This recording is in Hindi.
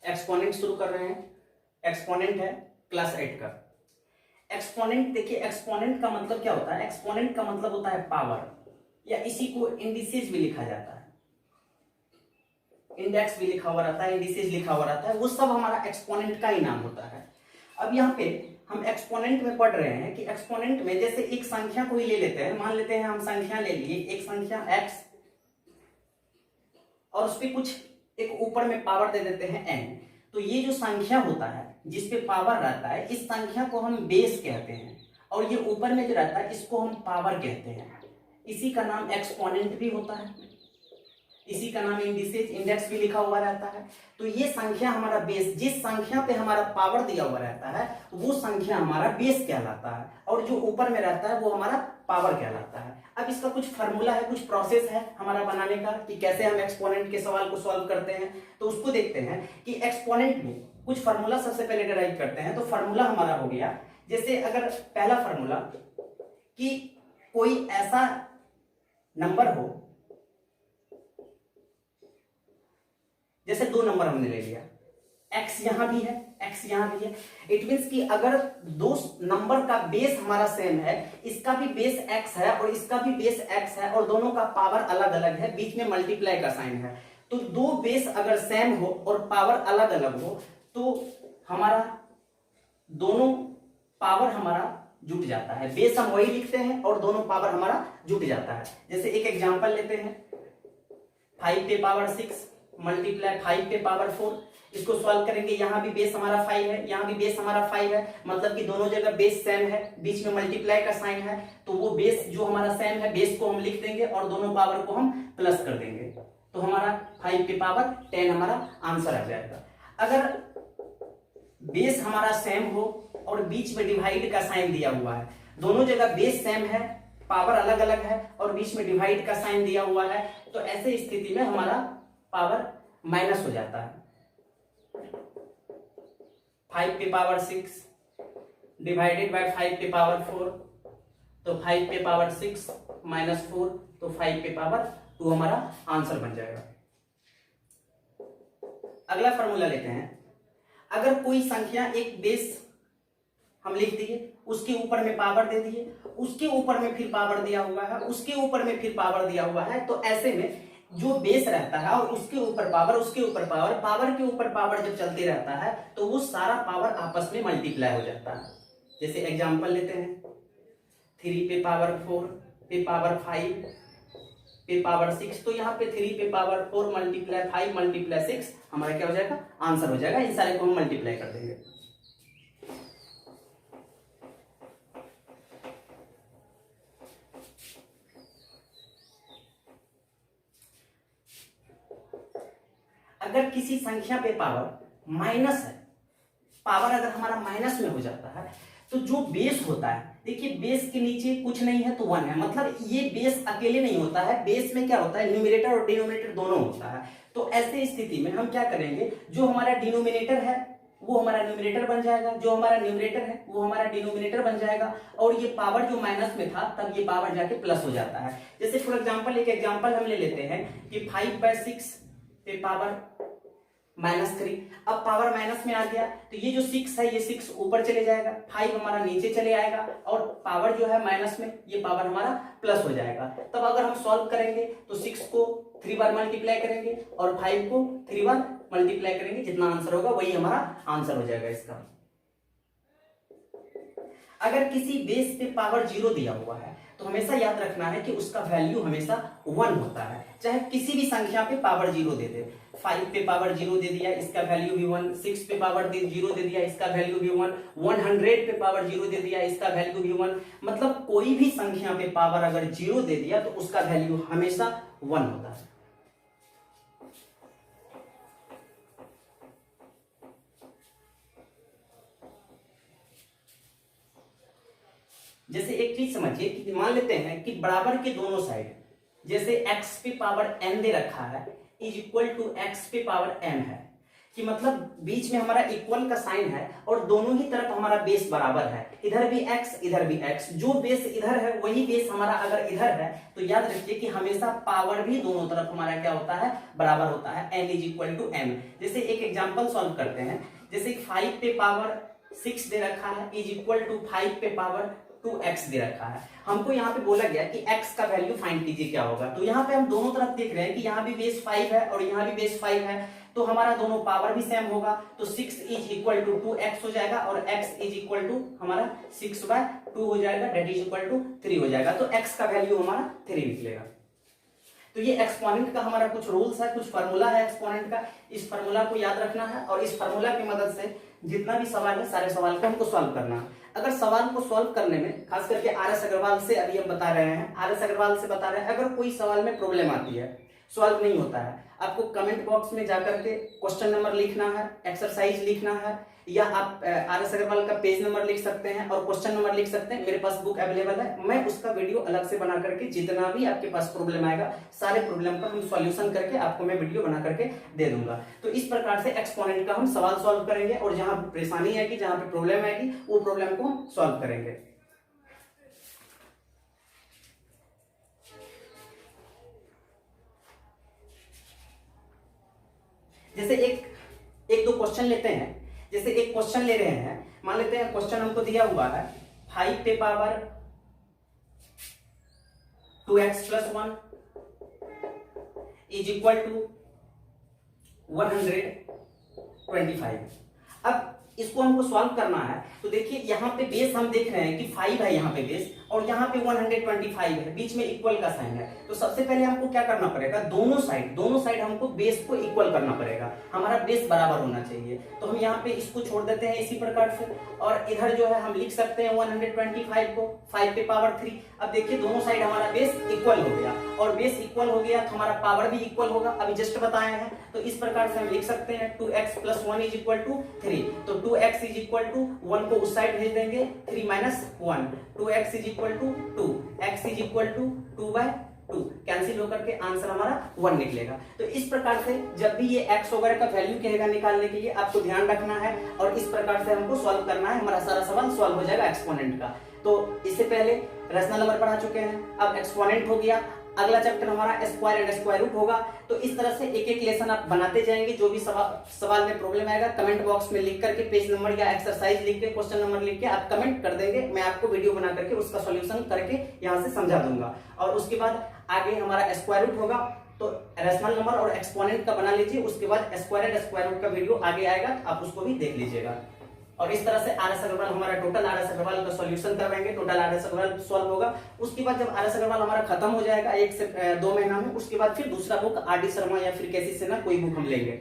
एक्सपोनेंट शुरू कर रहे हैं। एक्सपोनेंट है क्लास 8 का। एक्सपोनेंट देखिए, एक्सपोनेंट का मतलब क्या होता है? एक्सपोनेंट का मतलब होता है पावर, या इसी को इंडिसेस भी लिखा जाता है, इंडेक्स भी लिखा हुआ रहता है, इंडिसेस लिखा हुआ रहता है, वो सब हमारा एक्सपोनेंट का ही नाम होता है। अब यहाँ पे हम एक्सपोनेंट में पढ़ रहे हैं कि एक्सपोनेंट में जैसे एक संख्या को ही ले लेते हैं, मान लेते हैं हम संख्या ले लिए, एक संख्या x, और उस पर कुछ एक ऊपर में पावर दे देते हैं n। तो ये जो संख्या होता है जिसपे पावर रहता है, इस संख्या को हम बेस कहते हैं, और ये ऊपर में जो रहता है इसको हम पावर कहते हैं। इसी का नाम एक्सपोनेंट भी होता है, इसी का नाम इंडिसेस, इंडेक्स भी लिखा हुआ रहता है। तो ये संख्या हमारा बेस, जिस संख्या पे हमारा पावर दिया हुआ रहता है वो संख्या हमारा बेस कहलाता है, और जो ऊपर में रहता है वो हमारा पावर कहलाता है। अब इसका कुछ फार्मूला है, कुछ प्रोसेस है हमारा बनाने का कि कैसे हम एक्सपोनेंट के सवाल को सॉल्व करते हैं। तो उसको देखते हैं कि एक्सपोनेंट में कुछ फार्मूला सबसे पहले डिराइव करते हैं। तो फार्मूला हमारा हो गया, जैसे अगर पहला फार्मूला कि कोई ऐसा नंबर हो, जैसे 2 नंबर हमने ले लिया, x यहां भी है, x यहां भी है, इट मींस कि अगर 2 नंबर का बेस हमारा सेम है, इसका भी बेस x है और इसका भी बेस x है, और दोनों का पावर अलग अलग है, बीच में मल्टीप्लाई का साइन है, तो 2 बेस अगर सेम हो और पावर अलग अलग हो तो हमारा दोनों पावर हमारा जुट जाता है। बेस हम वही लिखते हैं और दोनों पावर हमारा जुट जाता है। जैसे एक एग्जांपल लेते हैं, 5 पे पावर 6 मल्टीप्लाई 5 पे पावर 4, इसको सॉल्व करेंगे। यहाँ भी बेस हमारा 5 है, यहाँ भी बेस हमारा 5 है, मतलब कि दोनों जगह बेस सेम है, बीच में मल्टीप्लाई का साइन है, तो वो बेस जो हमारा सेम है, बेस को हम लिख देंगे और दोनों पावर को हम प्लस कर देंगे, तो हमारा 5 पे पावर 10 हमारा आंसर आ जाएगा। अगर बेस हमारा सेम हो और बीच में डिवाइड का साइन दिया हुआ है, दोनों जगह बेस सेम है, पावर अलग अलग है और बीच में डिवाइड का साइन दिया हुआ है, तो ऐसे स्थिति में हमारा पावर माइनस हो जाता है। 5 पे पावर 6 डिवाइडेड बाय 5 पे पावर 4, तो 5 पे पावर 6 माइनस 4, तो 5 पे पावर 2 हमारा आंसर बन जाएगा। अगला फॉर्मूला लेते हैं, अगर कोई संख्या एक बेस हम लिख दिए, उसके ऊपर में पावर दे दिए, उसके ऊपर में फिर पावर दिया हुआ है, उसके ऊपर में फिर पावर दिया हुआ है, तो ऐसे में जो बेस रहता है और उसके ऊपर पावर, उसके ऊपर पावर, पावर के ऊपर पावर जब चलते रहता है तो वो सारा पावर आपस में मल्टीप्लाई हो जाता है। जैसे एग्जांपल लेते हैं, 3 पे पावर 4 पे पावर 5 पे पावर 6, तो यहाँ पे 3 पे पावर 4 मल्टीप्लाई 5 मल्टीप्लाई 6 हमारा क्या हो जाएगा? आंसर हो जाएगा। इन सारे को हम मल्टीप्लाई कर देंगे। अगर किसी संख्या पे पावर माइनस है, पावर अगर हमारा माइनस में हो जाता है, तो जो बेस होता है, देखिए बेस के नीचे कुछ नहीं है तो 1 है, मतलब ये बेस अकेले नहीं होता है, बेस में क्या होता है? न्यूमरेटर और डिनोमिनेटर दोनों होता है। तो ऐसे स्थिति में हम क्या करेंगे, जो हमारा डिनोमिनेटर है वो हमारा न्यूमरेटर बन जाएगा, जो हमारा न्यूमरेटर है वो हमारा डिनोमिनेटर बन जाएगा, और ये पावर जो माइनस में था तब ये पावर जाके प्लस हो जाता है। जैसे फॉर एग्जाम्पल एक एग्जाम्पल हम ले लेते हैं कि 5/6 पे पावर -3, अब पावर माइनस में आ गया तो ये जो 6 है ये 6 ऊपर चले जाएगा, 5 हमारा नीचे चले आएगा, और पावर जो है माइनस में, ये पावर हमारा प्लस हो जाएगा। तब अगर हम सॉल्व करेंगे तो 6 को 3 बार मल्टीप्लाई करेंगे और 5 को 3 बार मल्टीप्लाई करेंगे, जितना आंसर होगा वही हमारा आंसर हो जाएगा इसका। अगर किसी बेस पे पावर 0 दिया हुआ है तो हमेशा याद रखना है कि उसका वैल्यू हमेशा 1 होता है, चाहे किसी भी संख्या पे पावर 0 दे दे। 5 पे पावर 0 दे दिया, इसका वैल्यू भी 1, 6 पे पावर 0 दे दिया, इसका वैल्यू भी 1, 100 पे पावर 0 दे दिया, इसका वैल्यू भी 1, मतलब कोई भी संख्या पे पावर अगर 0 दे दिया तो उसका वैल्यू हमेशा 1 होता है। जैसे एक चीज समझिए कि मान लेते हैं कि बराबर के दोनों साइड, जैसे x पे पावर n दे रखा है इज इक्वल टू x पे पावर m है, कि मतलब बीच में हमारा इक्वल का साइन है और दोनों ही तरफ हमारा बेस बराबर है, इधर भी x इधर भी x, जो बेस इधर है वही बेस हमारा अगर इधर है, तो याद रखिए कि हमेशा पावर भी दोनों तरफ हमारा क्या होता है, बराबर होता है, n is equal to m। जैसे एक एग्जांपल सॉल्व करते हैं, जैसे 5 पे पावर 6 दे रखा है इज इक्वल टू 5 पे पावर 2x दे रखा है। हमको यहाँ पे बोला गया कि x का वैल्यू फाइंड कीजिए क्या होगा। तो यहाँ पे हम दोनों तरफ देख रहे हैं कि यहाँ भी बेस 5 है और यहाँ भी बेस 5 है, तो हमारा दोनों पावर भी सेम होगा, तो 6 इज इक्वल टू 2x हो जाएगा और x इज इक्वल टू हमारा 6/2 हो जाएगा, डेट इज इक्वल टू 3 हो जाएगा। तो x का वैल्यू हमारा 3 निकलेगा। तो ये एक्सपोनेंट का हमारा कुछ रूल्स है, कुछ फार्मूला है एक्सपोनेंट का, इस फार्मूला को याद रखना है और इस फार्मूला की मदद से जितना भी सवाल है सारे सवाल को हमको सॉल्व करना है। अगर सवाल को सॉल्व करने में खास करके आर.एस. अग्रवाल से अभी हम बता रहे हैं, आर.एस. अग्रवाल से बता रहे हैं, अगर कोई सवाल में प्रॉब्लम आती है, सॉल्व नहीं होता है, आपको कमेंट बॉक्स में जाकर के क्वेश्चन नंबर लिखना है, एक्सरसाइज लिखना है, या आप आर.एस. अग्रवाल का पेज नंबर लिख सकते हैं और क्वेश्चन नंबर लिख सकते हैं। मेरे पास बुक अवेलेबल है, मैं उसका वीडियो अलग से बना करके जितना भी आपके पास प्रॉब्लम आएगा सारे प्रॉब्लम का हम सॉल्यूशन करके आपको मैं वीडियो बना करके दे दूंगा। तो इस प्रकार से एक्सपोनेंट का हम सवाल सॉल्व करेंगे और जहां परेशानी आएगी, जहां पे प्रॉब्लम आएगी, वो प्रॉब्लम को हम सॉल्व करेंगे। जैसे एक दो क्वेश्चन लेते हैं, जैसे एक क्वेश्चन ले रहे हैं, मान लेते हैं क्वेश्चन हमको दिया हुआ है 5 पे power 2x plus 1 is equal to 125। अब इसको हमको सॉल्व करना है, तो देखिए यहाँ पे बेस हम देख रहे हैं कि 5 है यहाँ पे बेस और यहाँ पे 125 है, बीच में इक्वल का साइन है। तो सबसे पहले हमको क्या करना पड़ेगा, दोनों साइड हमको बेस को इक्वल करना पड़ेगा, हमारा बेस बराबर होना चाहिए। तो हम यहाँ पे इसको छोड़ देते हैं इसी प्रकार से और इधर जो है हम लिख सकते हैं 125 को 5 पे पावर 3। अब देखिए दोनों साइड हमारा बेस इक्वल हो गया और बेस इक्वल हो गया तो हमारा पावर भी इक्वल होगा, अभी जस्ट बताए हैं। तो इस प्रकार से हम लिख सकते हैं 2x plus 1 is equal to 3। तो 2x इज इक्वल टू 1 को उस साइड भेज देंगे, 3 minus 1, 2x is equal to 2, x is equal to 2/2, cancel होकर के आंसर हमारा 1 निकलेगा। तो इस प्रकार से जब भी ये x वगैरह का वैल्यू कहेगा निकालने के लिए आपको ध्यान रखना है और इस प्रकार से हमको सॉल्व करना है, हमारा सारा सवाल सॉल्व हो जाएगा एक्सपोनेंट का। तो इससे पहले रेशनल नंबर पढ़ा चुके हैं, अब एक्सपोनेंट हो गया, अगला चैप्टर हमारा स्क्वायर एंड स्क्वायर रूट होगा। तो इस तरह से एक एक लेसन आप बनाते जाएंगे, जो भी सवाल में प्रॉब्लम आएगा कमेंट बॉक्स में लिख करके पेज नंबर या एक्सरसाइज लिख के क्वेश्चन नंबर लिख के आप कमेंट कर देंगे, मैं आपको वीडियो बना करके उसका सॉल्यूशन करके यहाँ से समझा दूंगा। और उसके बाद आगे हमारा स्क्वायर रूट होगा, तो रेशनल नंबर और एक्सपोनेंट का बना लीजिए, उसके बाद स्क्वायर एंड स्क्वायर रूट का वीडियो आगे आएगा, आप उसको भी देख लीजिएगा। और इस तरह से आर.एस. अग्रवाल हमारा टोटल आर.एस. अग्रवाल का सॉल्यूशन करवाएंगे, टोटल आर.एस. अग्रवाल सॉल्व होगा। उसके बाद जब आर.एस. अग्रवाल हमारा खत्म हो जाएगा 1 से 2 महीना में, उसके बाद फिर दूसरा बुक आर.डी. शर्मा या फिर केसी सिन्हा कोई बुक हम लेंगे।